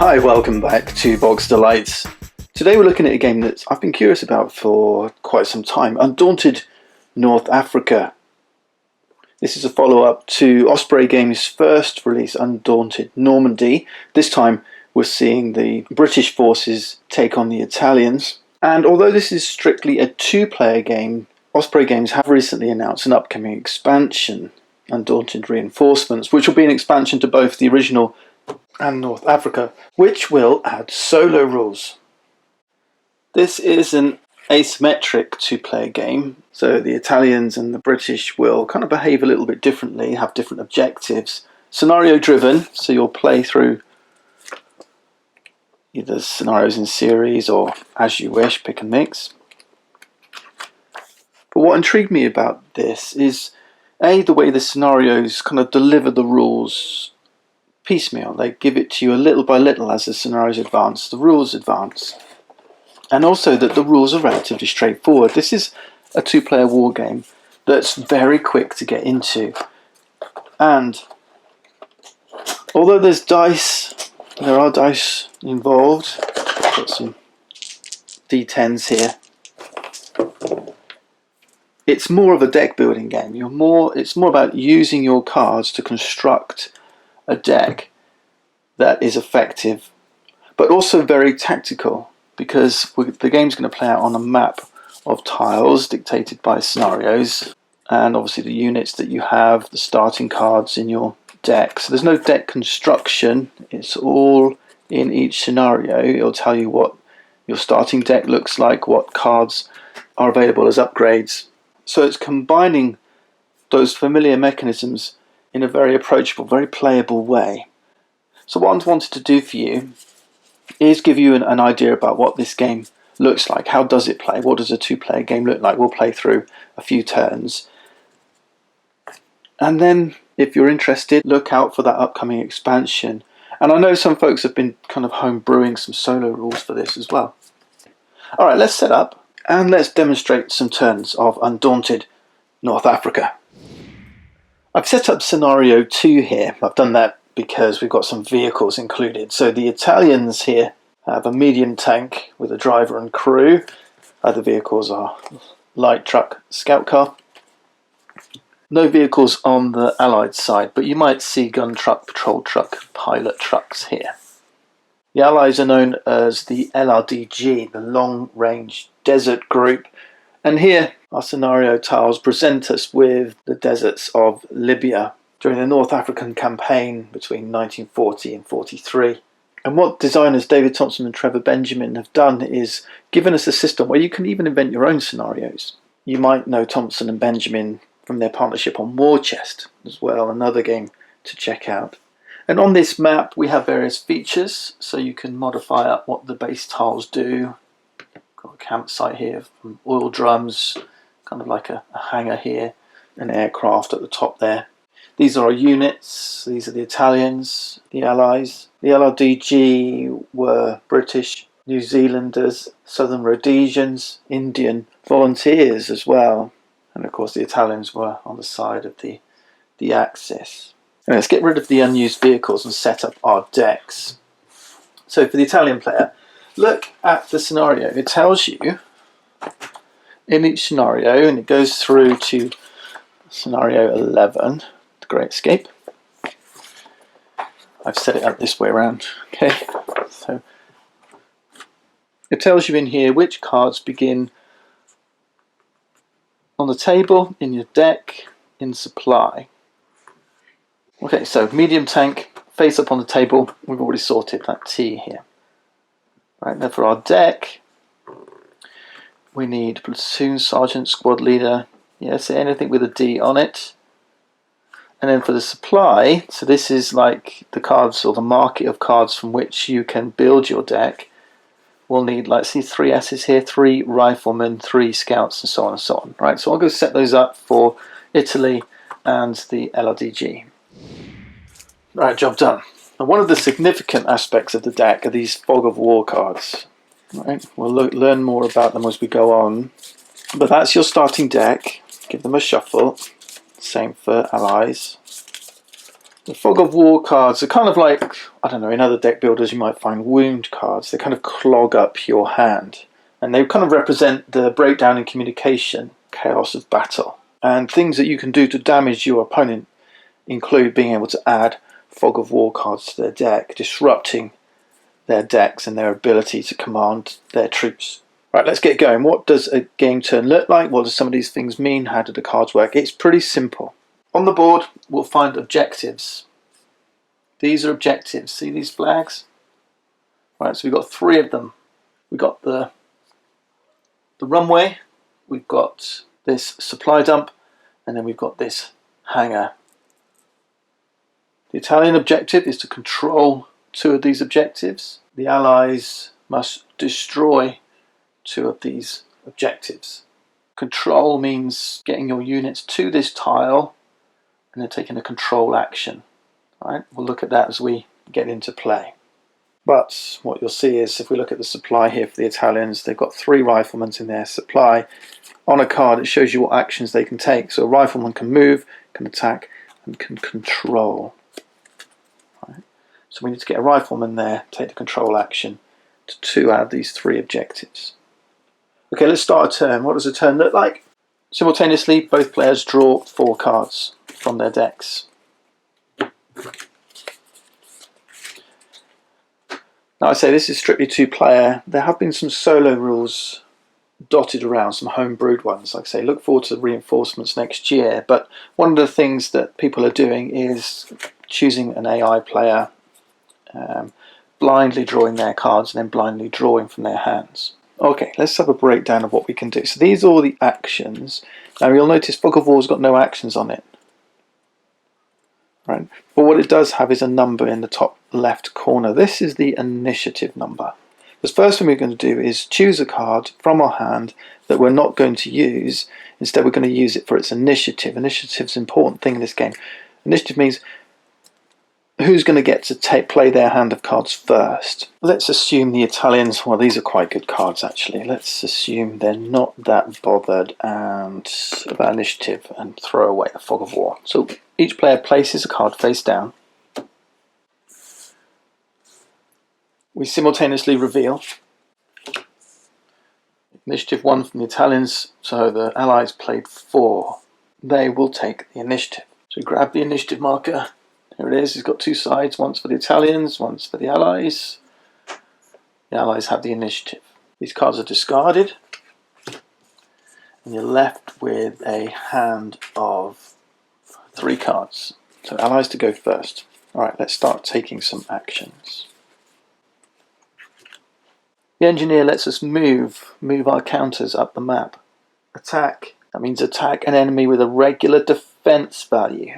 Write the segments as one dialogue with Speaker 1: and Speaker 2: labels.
Speaker 1: Hi, welcome back to Box Delights. Today we're looking at a game that I've been curious about for quite some time, Undaunted North Africa. This is a follow-up to Osprey Games' first release, Undaunted Normandy. This time we're seeing the British forces take on the Italians. And although this is strictly a two-player game, Osprey Games have recently announced an upcoming expansion, Undaunted Reinforcements, which will be an expansion to both the original and North Africa, which will add solo rules. This is an asymmetric two-player game, so the Italians and the British will kind of behave a little bit differently, have different objectives. Scenario-driven, so you'll play through either scenarios in series or as you wish, pick and mix. But what intrigued me about this is, A, the way the scenarios kind of deliver the rules piecemeal. They give it to you a little by little as the scenarios advance, the rules advance. And also that the rules are relatively straightforward. This is a two-player war game that's very quick to get into. And although there are dice involved, got some D10s here. It's more of a deck building game. It's more about using your cards to construct a deck that is effective, but also very tactical, because the game's going to play out on a map of tiles dictated by scenarios, and obviously the units that you have, the starting cards in your deck. So there's no deck construction, it's all in each scenario. It'll tell you what your starting deck looks like, what cards are available as upgrades. So it's combining those familiar mechanisms in a very approachable, very playable way. So what I wanted to do for you is give you an idea about what this game looks like. How does it play? What does a two-player game look like? We'll play through a few turns. And then, if you're interested, look out for that upcoming expansion. And I know some folks have been kind of home brewing some solo rules for this as well. Alright, let's set up and let's demonstrate some turns of Undaunted North Africa. I've set up scenario 2 here. I've done that because we've got some vehicles included. So the Italians here have a medium tank with a driver and crew. Other vehicles are light truck, scout car. No vehicles on the Allied side, but you might see gun truck, patrol truck, pilot trucks here. The Allies are known as the LRDG, the Long Range Desert Group. And here, our scenario tiles present us with the deserts of Libya during the North African campaign between 1940 and 43. And what designers David Thompson and Trevor Benjamin have done is given us a system where you can even invent your own scenarios. You might know Thompson and Benjamin from their partnership on War Chest as well, another game to check out. And on this map we have various features, so you can modify up what the base tiles do. Got a campsite here, oil drums, kind of like a hangar here, an aircraft at the top there. These are our units. These are the Italians, the Allies. The LRDG were British, New Zealanders, Southern Rhodesians, Indian volunteers as well. And of course the Italians were on the side of the Axis. And let's get rid of the unused vehicles and set up our decks. So for the Italian player, look at the scenario. It tells you in each scenario, and it goes through to scenario 11, the Great Escape. I've set it up this way around. Okay, so it tells you in here which cards begin on the table, in your deck, in supply. Okay, so medium tank, face up on the table. We've already sorted that T here. Right, now for our deck, we need platoon sergeant, squad leader, yes, anything with a D on it. And then for the supply, so this is like the cards or the market of cards from which you can build your deck. We'll need, like, see 3 S's here, 3 riflemen, 3 scouts, and so on and so on. Right, so I'll go set those up for Italy and the LRDG. Right, job done. And one of the significant aspects of the deck are these fog of war cards. Right, we'll learn more about them as we go on. But that's your starting deck. Give them a shuffle. Same for Allies. The Fog of War cards are kind of like, I don't know, in other deck builders you might find wound cards. They kind of clog up your hand. And they kind of represent the breakdown in communication, chaos of battle. And things that you can do to damage your opponent include being able to add Fog of War cards to their deck, disrupting their decks and their ability to command their troops. Right, let's get going. What does a game turn look like? What do some of these things mean? How do the cards work? It's pretty simple. On the board, we'll find objectives. These are objectives. See these flags? Right, so we've got 3 of them. We've got the runway, we've got this supply dump, and then we've got this hangar. The Italian objective is to control 2 of these objectives. The Allies must destroy 2 of these objectives. Control means getting your units to this tile and then taking a control action. Right? We'll look at that as we get into play. But what you'll see is, if we look at the supply here for the Italians, they've got 3 riflemen in their supply. On a card it shows you what actions they can take. So a rifleman can move, can attack, and can control. Right? So we need to get a rifleman there, take the control action to 2 out of these 3 objectives. Okay, let's start a turn. What does a turn look like? Simultaneously, both players draw 4 cards from their decks. Now I say this is strictly 2-player. There have been some solo rules dotted around, some home-brewed ones. Like I say, look forward to the reinforcements next year. But one of the things that people are doing is choosing an AI player, blindly drawing their cards and then blindly drawing from their hands. Okay, let's have a breakdown of what we can do. So these are all the actions. Now you'll notice Fog of War's got no actions on it. Right? But what it does have is a number in the top left corner. This is the initiative number. The first thing we're going to do is choose a card from our hand that we're not going to use. Instead, we're going to use it for its initiative. Initiative's an important thing in this game. Initiative means who's going to get to play their hand of cards first. Let's assume the Italians, well, these are quite good cards actually. Let's assume they're not that bothered and about initiative and throw away the Fog of War. So each player places a card face down. We simultaneously reveal. Initiative 1 from the Italians, so the Allies played 4. They will take the initiative. So grab the initiative marker. Here it is. It's got 2 sides, one's for the Italians, one's for the Allies. The Allies have the initiative. These cards are discarded, and you're left with a hand of 3 cards. So Allies to go first. Alright, let's start taking some actions. The engineer lets us move our counters up the map. Attack, that means attack an enemy with a regular defense value.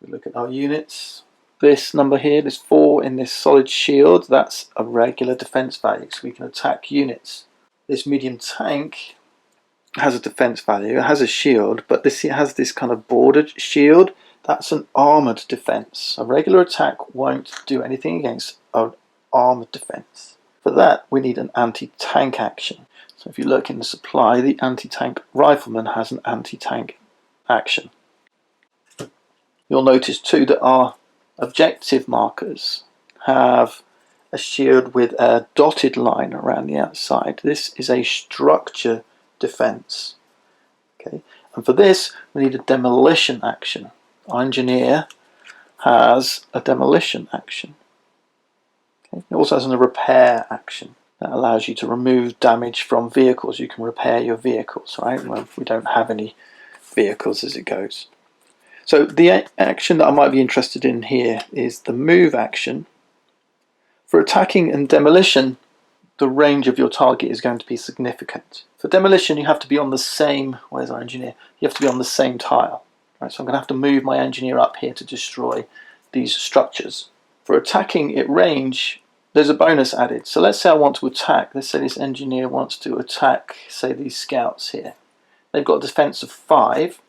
Speaker 1: We look at our units. This number here, this 4 in this solid shield, that's a regular defense value, so we can attack units. This medium tank has a defense value, it has a shield, but it has this kind of bordered shield. That's an armoured defense. A regular attack won't do anything against an armoured defense. For that, we need an anti-tank action. So if you look in the supply, the anti-tank rifleman has an anti-tank action. You'll notice too that our objective markers have a shield with a dotted line around the outside. This is a structure defense. Okay, and for this we need a demolition action. Our engineer has a demolition action. Okay. It also has a repair action that allows you to remove damage from vehicles. You can repair your vehicles, right? Well, we don't have any vehicles as it goes. So the action that I might be interested in here is the move action. For attacking and demolition, the range of your target is going to be significant. For demolition, you have to be on the same, where's our engineer? You have to be on the same tile. Right, so I'm going to have to move my engineer up here to destroy these structures. For attacking at range, there's a bonus added. So let's say I want to attack. Let's say this engineer wants to attack, say, these scouts here. They've got a defense of 5.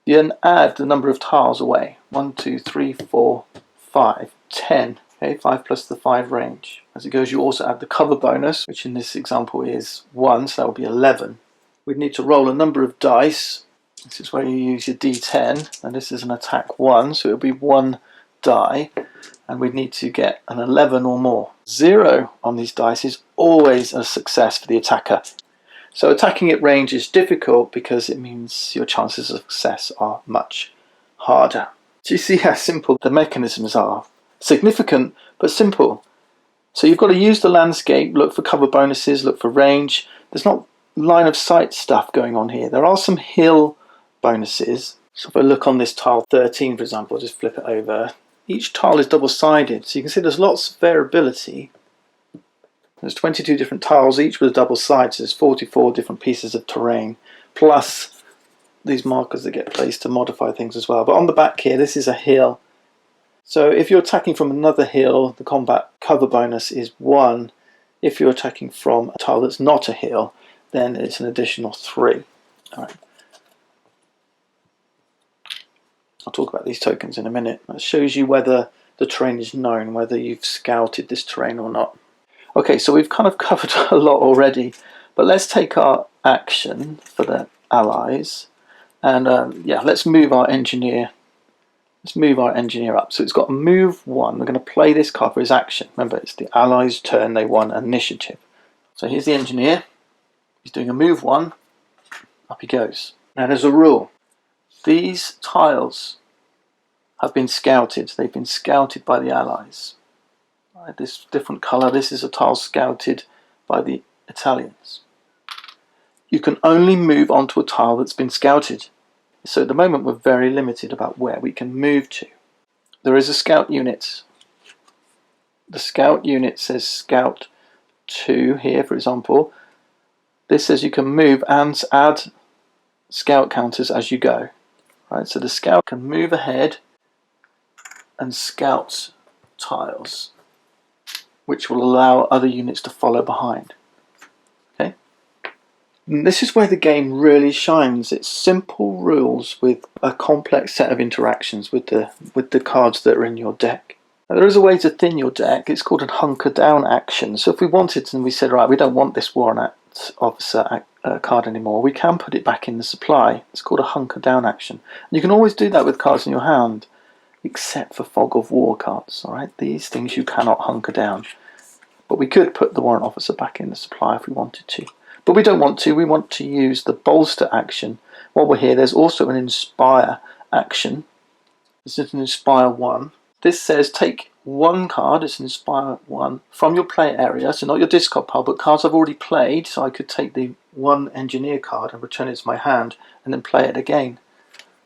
Speaker 1: You then add the number of tiles away. 1, 2, 3, 4, 5, 10. Okay, 5 plus the 5 range. As it goes, you also add the cover bonus, which in this example is 1, so that will be 11. We'd need to roll a number of dice. This is where you use your D10, and this is an attack 1, so it'll be 1 die, and we'd need to get an 11 or more. 0 on these dice is always a success for the attacker. So attacking at range is difficult because it means your chances of success are much harder. Do you see how simple the mechanisms are? Significant, but simple. So you've got to use the landscape, look for cover bonuses, look for range. There's not line of sight stuff going on here. There are some hill bonuses. So if I look on this tile 13, for example, I'll just flip it over. Each tile is double-sided, so you can see there's lots of variability. There's 22 different tiles, each with a double side, so there's 44 different pieces of terrain, plus these markers that get placed to modify things as well. But on the back here, this is a hill. So if you're attacking from another hill, the combat cover bonus is 1. If you're attacking from a tile that's not a hill, then it's an additional 3. All right. I'll talk about these tokens in a minute. That shows you whether the terrain is known, whether you've scouted this terrain or not. Okay, so we've kind of covered a lot already, but let's take our action for the allies, and yeah, let's move our engineer. Let's move our engineer up. So it's got move 1. We're going to play this card for his action. Remember, it's the allies' turn. They won initiative. So here's the engineer. He's doing a move 1. Up he goes. Now there's a rule. These tiles have been scouted. They've been scouted by the allies. Right, this different colour, this is a tile scouted by the Italians. You can only move onto a tile that's been scouted. So at the moment we're very limited about where we can move to. There is a scout unit. The scout unit says scout 2 here, for example. This says you can move and add scout counters as you go. Right, so the scout can move ahead and scout tiles, which will allow other units to follow behind. Okay? And this is where the game really shines. It's simple rules with a complex set of interactions with the cards that are in your deck. Now, there is a way to thin your deck. It's called a hunker down action. So if we wanted and we said, right, we don't want this warrant officer card anymore, we can put it back in the supply. It's called a hunker down action. And you can always do that with cards in your hand, except for fog of war cards. All right, these things you cannot hunker down. But we could put the warrant officer back in the supply if we wanted to. But we don't want to. We want to use the bolster action. While we're here, there's also an inspire action. This is an inspire 1. This says take 1 card, it's an inspire 1, from your play area, so not your discard pile, but cards I've already played. So I could take the 1 engineer card and return it to my hand and then play it again.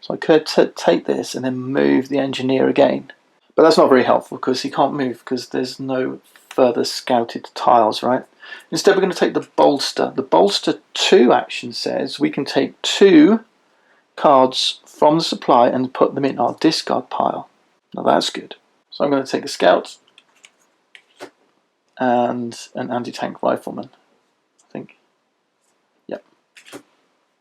Speaker 1: So I could take this and then move the engineer again. But that's not very helpful because he can't move because there's no further scouted tiles, right? Instead we're going to take the bolster. The bolster 2 action says we can take 2 cards from the supply and put them in our discard pile. Now that's good. So I'm going to take a scout and an anti-tank rifleman, I think. Yep.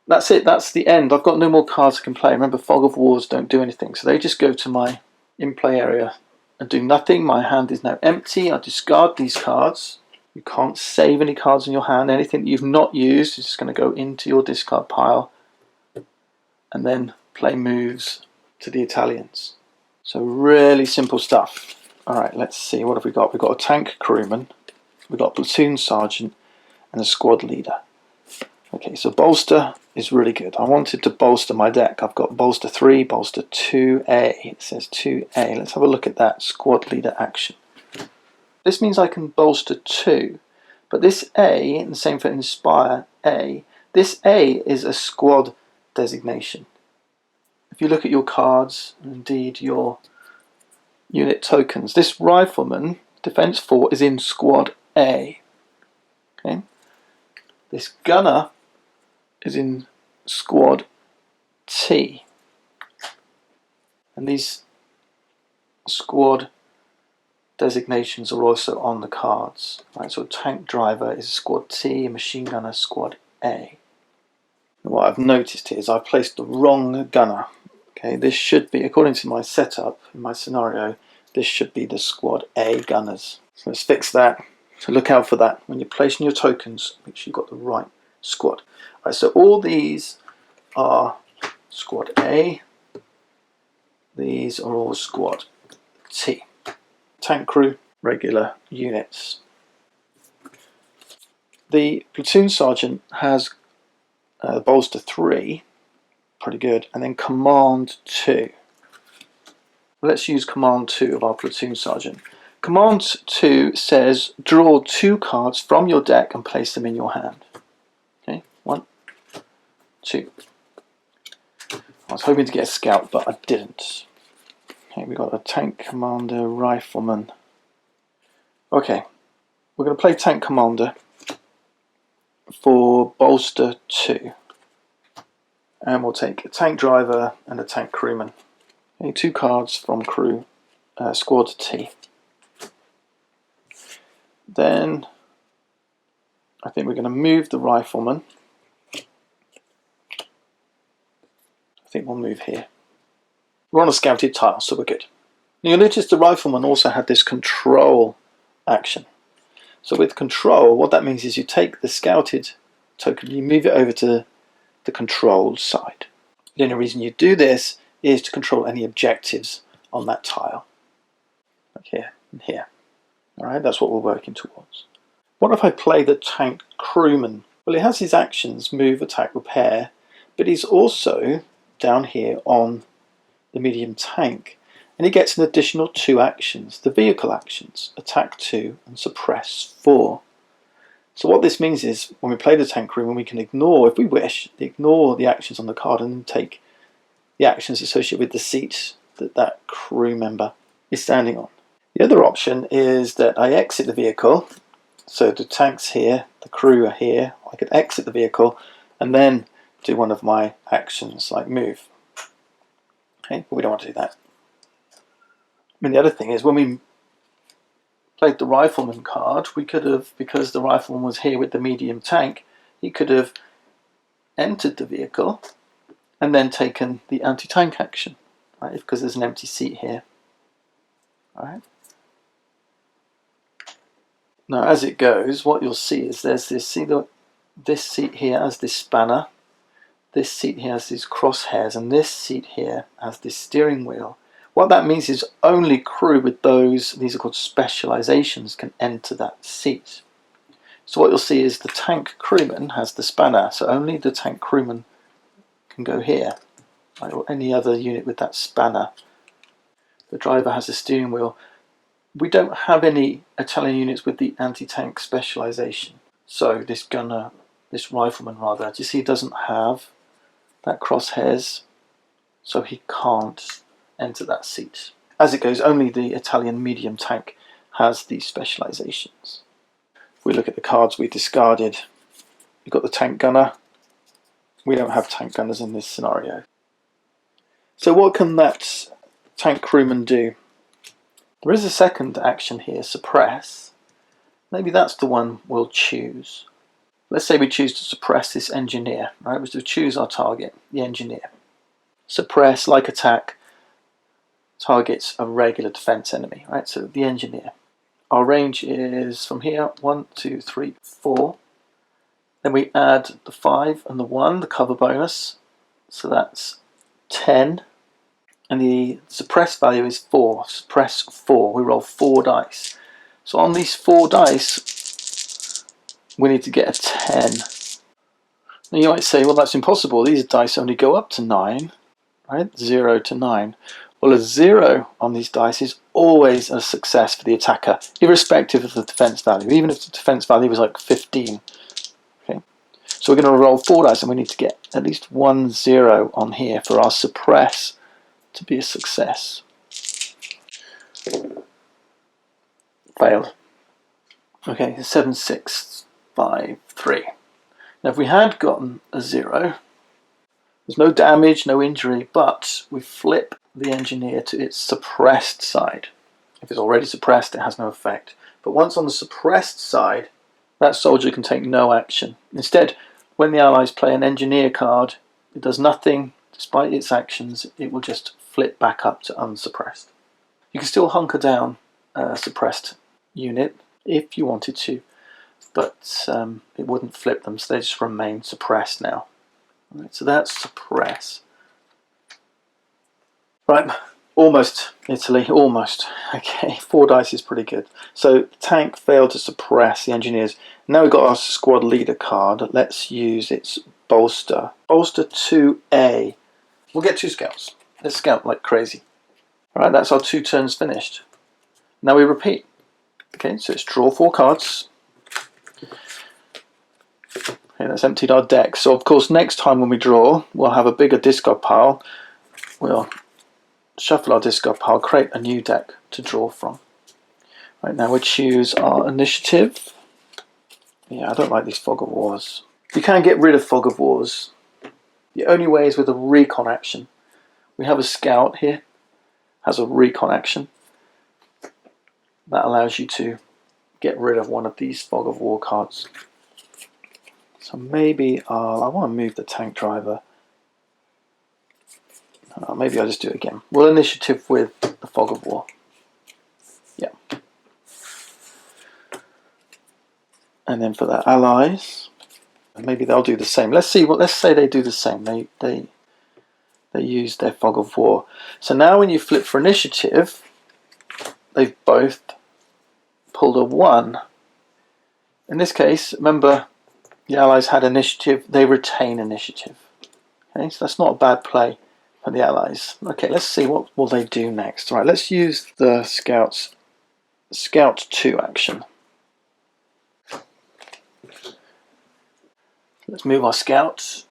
Speaker 1: That's it, that's the end. I've got no more cards I can play. Remember, Fog of Wars don't do anything, so they just go to my in-play area and do nothing. My hand is now empty. I discard these cards. You can't save any cards in your hand. Anything that you've not used is just going to go into your discard pile and then play moves to the Italians. So really simple stuff. Alright, let's see, what have we got? We've got a tank crewman, we've got a platoon sergeant and a squad leader. Okay, so bolster is really good. I wanted to bolster my deck. I've got bolster 3, bolster 2A. It says 2A. Let's have a look at that squad leader action. This means I can bolster 2, but this A, and the same for inspire A, this A is a squad designation. If you look at your cards, and indeed your unit tokens, this rifleman, defense 4, is in squad A. Okay. This gunner is in squad T. And these squad designations are also on the cards. Right, so a tank driver is squad T, a machine gunner squad A. And what I've noticed here is I've placed the wrong gunner. Okay, this should be, according to my setup, in my scenario, this should be the squad A gunners. So let's fix that. So look out for that. When you're placing your tokens, make sure you've got the right squad. All right, so all these are squad A. These are all squad tank crew, regular units. The platoon sergeant has bolster 3, pretty good, and then command 2. Let's use command 2 of our platoon sergeant. Command 2 says draw 2 cards from your deck and place them in your hand. Okay, 1, 2. I was hoping to get a scout, but I didn't. Okay, we got a tank commander, rifleman. Okay, we're going to play tank commander for bolster 2. And we'll take a tank driver and a tank crewman. Okay, 2 cards from crew, squad T. Then I think we're going to move the rifleman. I think we'll move here. We're on a scouted tile, so we're good. You'll notice the rifleman also had this control action. So with control, what that means is you take the scouted token, you move it over to the controlled side. The only reason you do this is to control any objectives on that tile. Like here and here. Alright, that's what we're working towards. What if I play the tank crewman? Well, he has his actions, move, attack, repair, but he's also down here on the medium tank, and he gets an additional 2 actions, the vehicle actions, attack 2 and suppress 4. So what this means is when we play the tank crewman, we can ignore, if we wish, ignore the actions on the card and then take the actions associated with the seat that that crew member is standing on. The other option is that I exit the vehicle, so the tank's here, the crew are here, I could exit the vehicle and then do one of my actions like move. Okay, but we don't want to do that. I mean, the other thing is when we played the rifleman card, we could have, because the rifleman was here with the medium tank, he could have entered the vehicle and then taken the anti-tank action, right? Because there's an empty seat here. All right. Now, as it goes, what you'll see is there's this. See this seat here has this spanner. This seat here has these crosshairs, and this seat here has this steering wheel. What that means is only crew with these are called specializations, can enter that seat. So what you'll see is the tank crewman has the spanner, so only the tank crewman can go here, right, or any other unit with that spanner. The driver has a steering wheel. We don't have any Italian units with the anti-tank specialization. So this rifleman rather, do you see, doesn't have that crosshairs, so he can't enter that seat. As it goes, only the Italian medium tank has these specializations. If we look at the cards we discarded, we've got the tank gunner. We don't have tank gunners in this scenario. So what can that tank crewman do? There is a second action here, suppress. Maybe that's the one we'll choose. Let's say we choose to suppress this engineer, right? We choose our target, the engineer. Suppress, like attack, targets a regular defense enemy, right? So the engineer. Our range is from here, 1, 2, 3, 4. Then we add the 5 and the 1, the cover bonus. So that's 10. And the suppress value is 4. Suppress 4. We roll 4 dice. So on these 4 dice, we need to get a 10. Now you might say, well, that's impossible. These dice only go up to 9, right? 0 to 9. Well, a 0 on these dice is always a success for the attacker, irrespective of the defense value, even if the defense value was like 15. Okay, so we're going to roll 4 dice, and we need to get at least 1 0 on here for our suppress to be a success. Failed. Okay, 7, 6, 5, 3. Now, if we had gotten a 0, there's no damage, no injury, but we flip the engineer to its suppressed side. If it's already suppressed, it has no effect. But once on the suppressed side, that soldier can take no action. Instead, when the allies play an engineer card, it does nothing. Despite its actions, it will just flip back up to unsuppressed. You can still hunker down a suppressed unit if you wanted to, but it wouldn't flip them, so they just remain suppressed now. Right, so that's suppress. Right, Almost, Italy, almost. Okay, 4 dice is pretty good. So tank failed to suppress the engineers. Now we've got our squad leader card. Let's use its bolster. Bolster 2A. We'll get 2 scouts. Let's scout like crazy. Alright, that's our 2 turns finished. Now we repeat. Okay, so it's draw 4 cards. Okay, that's emptied our deck. So of course next time when we draw, we'll have a bigger discard pile. We'll shuffle our discard pile, create a new deck to draw from. Right, now we choose our initiative. Yeah, I don't like these Fog of Wars. You can get rid of Fog of Wars. The only way is with a recon action. We have a scout here, has a recon action. That allows you to get rid of one of these Fog of War cards. So maybe I want to move the tank driver. Maybe I'll just do it again. We'll initiative with the Fog of War. Yeah. And then for the allies, maybe they'll do the same. Let's see what. Let's say they do the same. They use their Fog of War. So now when you flip for initiative, they've both pulled a 1. In this case, remember the allies had initiative. They retain initiative. Okay, so that's not a bad play for the allies. Okay, let's see what will they do next. All right, let's use the Scout 2 action. Let's move our scout.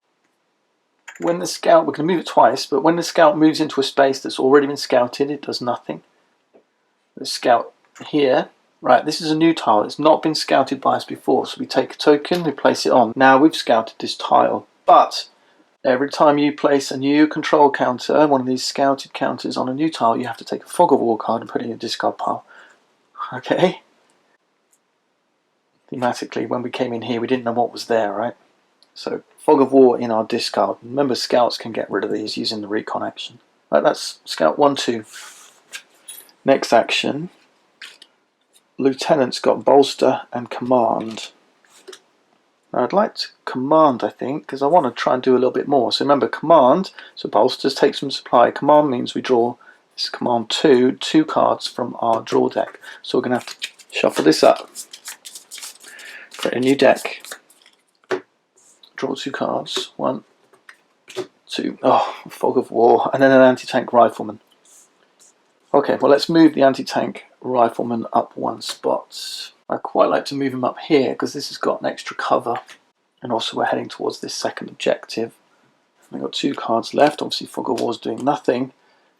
Speaker 1: When the scout, we're going to move it twice, but when the scout moves into a space that's already been scouted, it does nothing. The scout here, right, this is a new tile. It's not been scouted by us before, so we take a token, we place it on. Now we've scouted this tile, but every time you place a new control counter, one of these scouted counters on a new tile, you have to take a Fog of War card and put it in your discard pile. Okay? Thematically, when we came in here, we didn't know what was there, right? So, Fog of War in our discard. Remember, scouts can get rid of these using the recon action. Right, that's scout 1, 2. Next action, Lieutenant's got bolster and command. Now I'd like to command, I think, because I want to try and do a little bit more. So remember, command, so bolsters takes from supply. Command means we draw, this is command 2 cards from our draw deck. So we're going to have to shuffle this up, create a new deck, draw 2 cards, 1, 2, oh, Fog of War, and then an anti-tank rifleman. Okay, well let's move the anti-tank rifleman up 1 spot. I quite like to move him up here because this has got an extra cover, and also we're heading towards this second objective. We've got 2 cards left. Obviously Fog of War's doing nothing.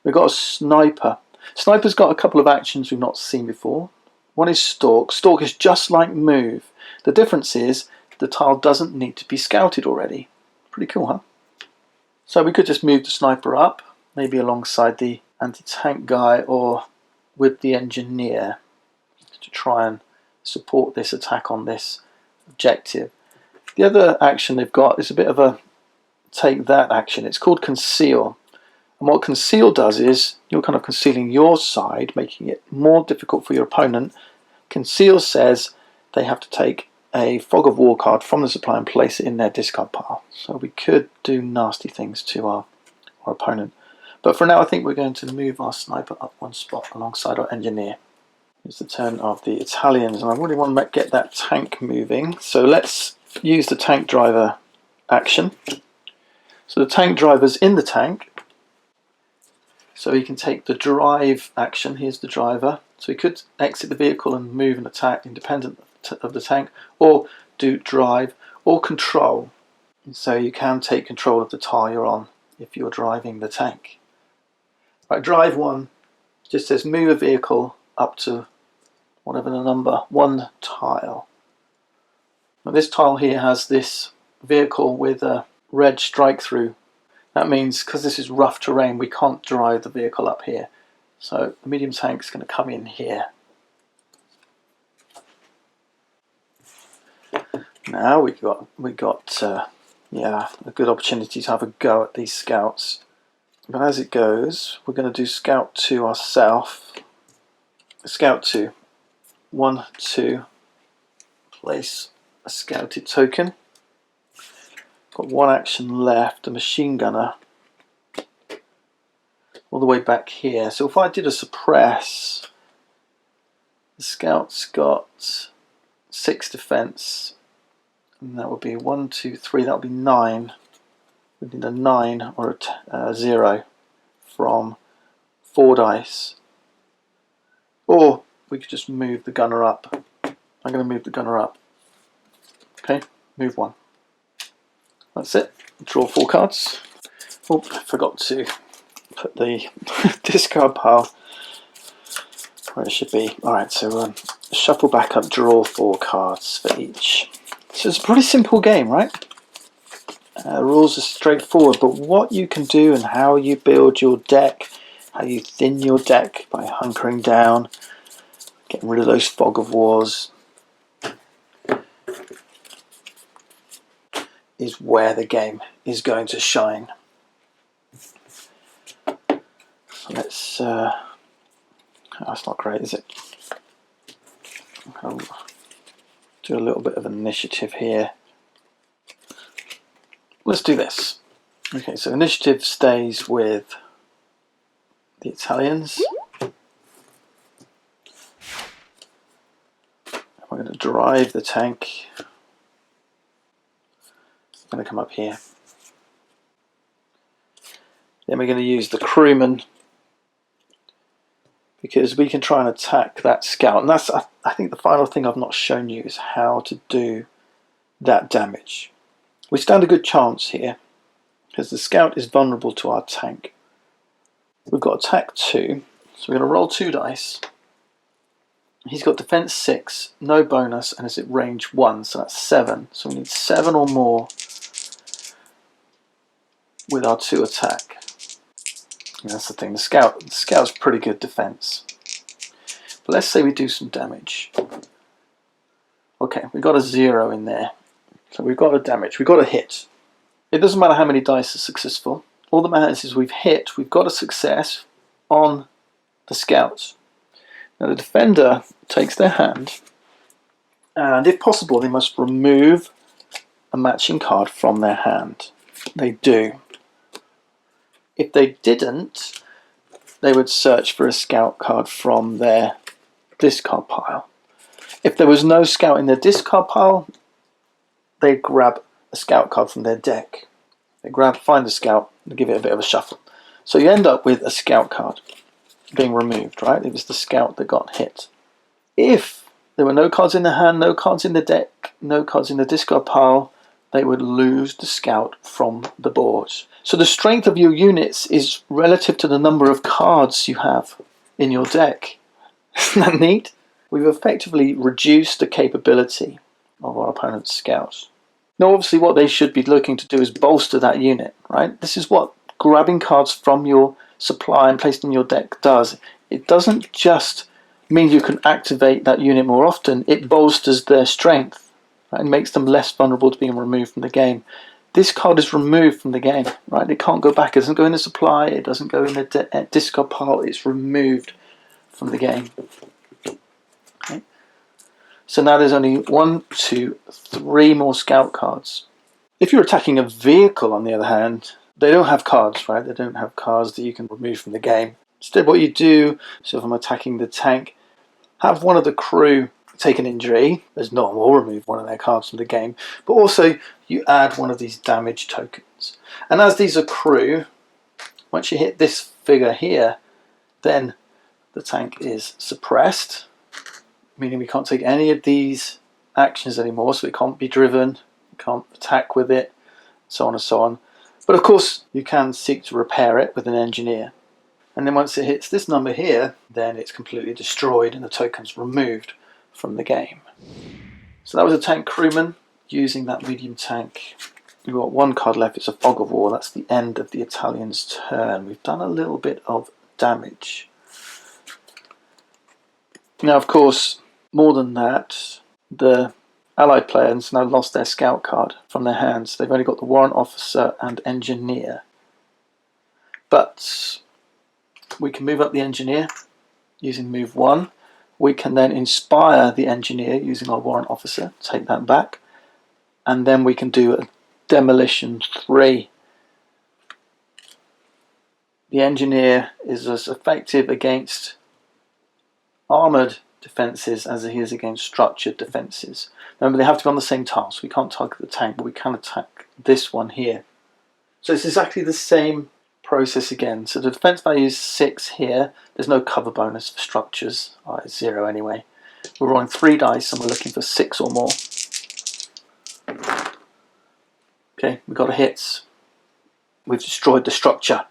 Speaker 1: We've got a sniper. Sniper's got a couple of actions we've not seen before. One is stalk. Stalk is just like move. The difference is the tile doesn't need to be scouted already. Pretty cool, huh? So we could just move the sniper up, maybe alongside the anti-tank guy or with the engineer to try and support this attack on this objective. The other action they've got is a bit of a take that action. It's called conceal. And what conceal does is you're kind of concealing your side, making it more difficult for your opponent. Conceal says they have to take a Fog of War card from the supply and place it in their discard pile. So we could do nasty things to our opponent. But for now, I think we're going to move our sniper up 1 spot alongside our engineer. It's the turn of the Italians, and I really want to get that tank moving. So let's use the tank driver action. So the tank driver's in the tank, so he can take the drive action. Here's the driver. So he could exit the vehicle and move and attack independent of the tank, or do drive or control. And so you can take control of the tile you're on if you're driving the tank. Right, drive 1 just says move a vehicle up to whatever the number, 1 tile. Now this tile here has this vehicle with a red strike through. That means because this is rough terrain, we can't drive the vehicle up here. So the medium tank's going to come in here. Now we got yeah, a good opportunity to have a go at these scouts. But as it goes, we're going to do scout 2 ourselves. Scout 2. 1, 2. Place a scouted token. Got 1 action left, a machine gunner. all the way back here. So if I did a suppress, the scout's got 6 defense, and that would be 1, 2, 3, that would be 9. We need a 9 or a 0 from 4 dice. Or we could just move the gunner up. I'm going to move the gunner up. Okay, move 1. That's it. Draw 4 cards. Oh, I forgot to put the discard pile where it should be. Alright, so shuffle back up, draw 4 cards for each. So it's a pretty simple game, right? Rules are straightforward, but what you can do and how you build your deck, how you thin your deck by hunkering down, getting rid of those fog of wars, is where the game is going to shine. So let's... that's not great, is it? I'll do a little bit of initiative here. Let's do this. Okay, so initiative stays with the Italians. We're going to drive the tank. It's going to come up here. Then we're going to use the crewman, because we can try and attack that scout. And that's, I think, the final thing I've not shown you is how to do that damage. We stand a good chance here, because the scout is vulnerable to our tank. We've got attack 2, so we're going to roll 2 dice. He's got defense 6, no bonus, and is at range 1, so that's 7. So we need 7 or more with our 2 attack. And that's the thing, the scout's pretty good defense. But let's say we do some damage. Okay, we've got a 0 in there. So we've got a damage, we've got a hit. It doesn't matter how many dice are successful. All that matters is we've hit, we've got a success on the scout. Now the defender takes their hand, and if possible they must remove a matching card from their hand. They do. If they didn't, they would search for a scout card from their discard pile. If there was no scout in their discard pile, they'd grab a scout card from their deck. They find the scout, and give it a bit of a shuffle. So you end up with a scout card being removed, right? It was the scout that got hit. If there were no cards in the hand, no cards in the deck, no cards in the discard pile, they would lose the scout from the board. So the strength of your units is relative to the number of cards you have in your deck. Isn't that neat? We've effectively reduced the capability of our opponent's scouts. Now obviously what they should be looking to do is bolster that unit, right? This is what grabbing cards from your supply and placing in your deck does. It doesn't just mean you can activate that unit more often, it bolsters their strength. And makes them less vulnerable to being removed from the game. This card is removed from the game, right? It can't go back. It doesn't go in the supply. It doesn't go in the discard pile. It's removed from the game. Okay. So now there's only 1, 2, 3 more scout cards. If you're attacking a vehicle, on the other hand, they don't have cards, right? They don't have cards that you can remove from the game. Instead, what you do, so if I'm attacking the tank, have one of the crew take an injury as normal, remove one of their cards from the game, but also you add one of these damage tokens. And as these accrue, once you hit this figure here, then the tank is suppressed, meaning we can't take any of these actions anymore, so it can't be driven, you can't attack with it, so on and so on. But of course you can seek to repair it with an engineer. And then once it hits this number here, then it's completely destroyed and the token's removed from the game. So that was a tank crewman using that medium tank. We've got 1 card left, it's a fog of war. That's the end of the Italians' turn. We've done a little bit of damage. Now of course, more than that, the allied players now lost their scout card from their hands. They've only got the warrant officer and engineer. But we can move up the engineer using move 1. We can then inspire the engineer using our warrant officer, take that back, and then we can do a demolition 3. the engineer is as effective against armoured defences as he is against structured defences. Remember, they have to be on the same tile, so we can't target the tank, but we can attack this one here. So it's exactly the same process again. So the defense value is 6 here. There's no cover bonus for structures. It's 0 anyway. We're rolling 3 dice and we're looking for 6 or more. Okay, we got a hit. We've destroyed the structure.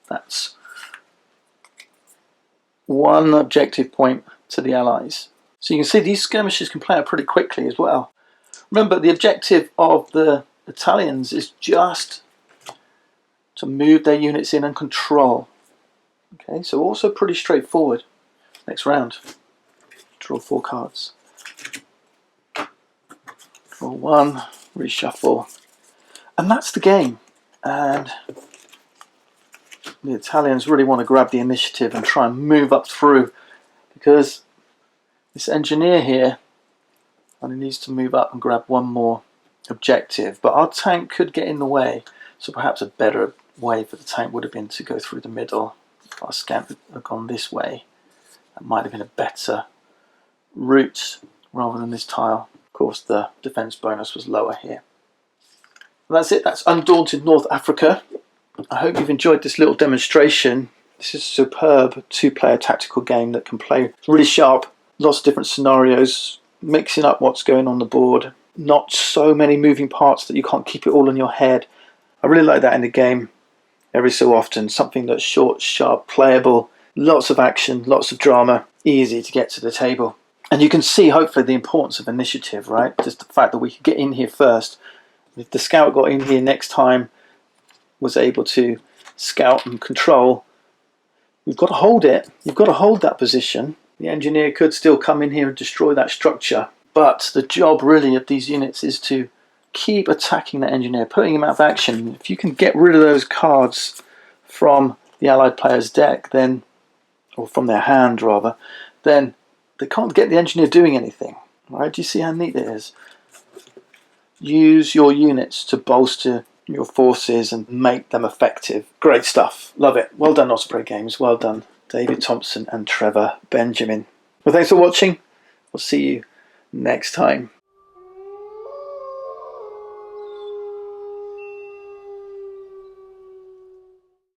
Speaker 1: That's 1 objective point to the Allies. So you can see these skirmishes can play out pretty quickly as well. Remember, the objective of the Italians is just to move their units in and control. Okay, so also pretty straightforward. Next round. Draw 4 cards. Draw 1, reshuffle. And that's the game. And the Italians really want to grab the initiative and try and move up through, because this engineer here only needs to move up and grab 1 more objective. But our tank could get in the way, so perhaps a better way for the tank would have been to go through the middle. If our scamp had gone this way, that might have been a better route rather than this tile. Of course, the defense bonus was lower here. And that's it. That's Undaunted North Africa. I hope you've enjoyed this little demonstration. This is a superb 2-player tactical game that can play really sharp, lots of different scenarios, mixing up what's going on the board. Not so many moving parts that you can't keep it all in your head. I really like that in the game. Every so often, something that's short, sharp, playable, lots of action, lots of drama, easy to get to the table. And you can see, hopefully, the importance of initiative, right? Just the fact that we could get in here first. If the scout got in here next time, was able to scout and control, we've got to hold it. You've got to hold that position. The engineer could still come in here and destroy that structure. But the job, really, of these units is to keep attacking that engineer, putting him out of action. If you can get rid of those cards from the Allied player's deck, then, or from their hand rather, then they can't get the engineer doing anything. Right? Do you see how neat it is? Use your units to bolster your forces and make them effective. Great stuff. Love it. Well done, Osprey Games. Well done, David Thompson and Trevor Benjamin. Well, thanks for watching. We'll see you next time.